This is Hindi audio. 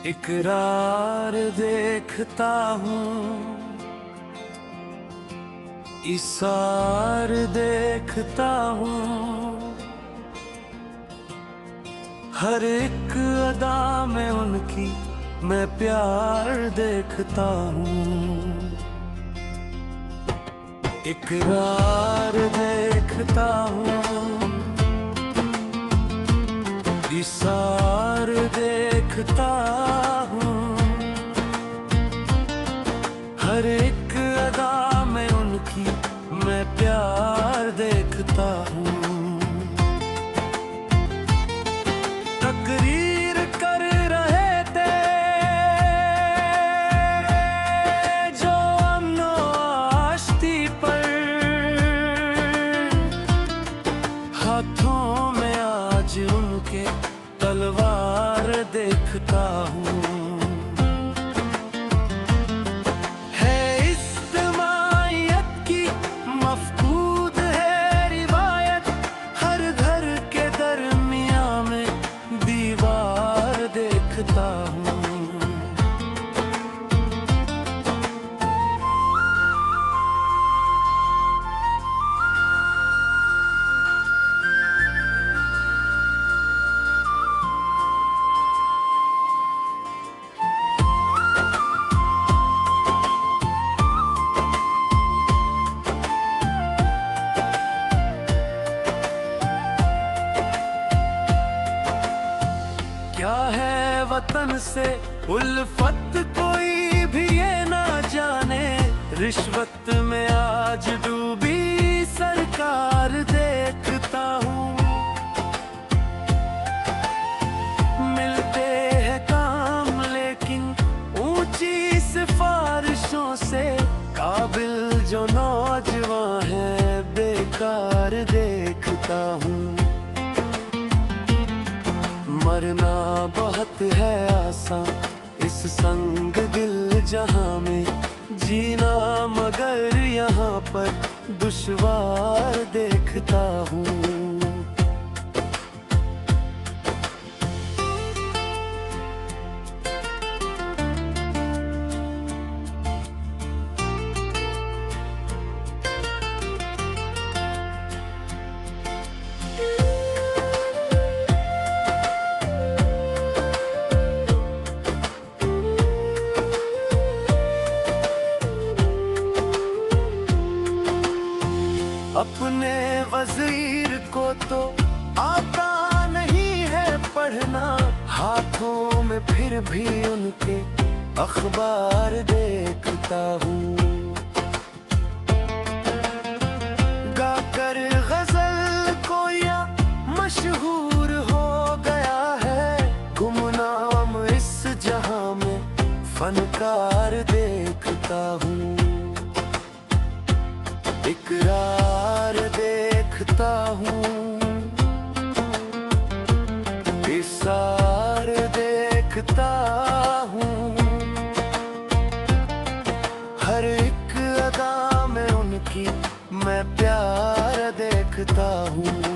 इकरार देखता हूँ, इसार देखता हूँ, हर एक अदा में उनकी मैं प्यार देखता हूँ। इकरार देखता हूँ, इसार देखता हूँ, हर एक अदा में उनकी मैं प्यार देखता हूँ। तकरीर कर रहे थे जो अमनो आश्ती पर, हाथों में आज उनके तलवार देखता हूँ। है इज्तिमाइयत की मफकूद है रिवायत, हर घर के दरमियां में दीवार देखता हूँ। क्या है वतन से उल्फत कोई भी ये ना जाने, रिश्वत में आज डूबी सरकार देखता हूँ। मिलते हैं काम लेकिन ऊंची सिफारिशों से, काबिल जो नौजवान है बेकार देखता हूँ। मरना बहुत है आसान इस संग दिल जहां में, जीना मगर यहाँ पर दुश्वार देखता हूँ। अपने वजीर को तो आता नहीं है पढ़ना, हाथों में फिर भी उनके अखबार देखता हूँ। गाकर गजल को या मशहूर हो गया है, गुमनाम इस जहां में फनकार देखता हूँ। इकरार देखता हूँ, इसार देखता हूँ, हर एक अदा में उनकी मैं प्यार देखता हूँ।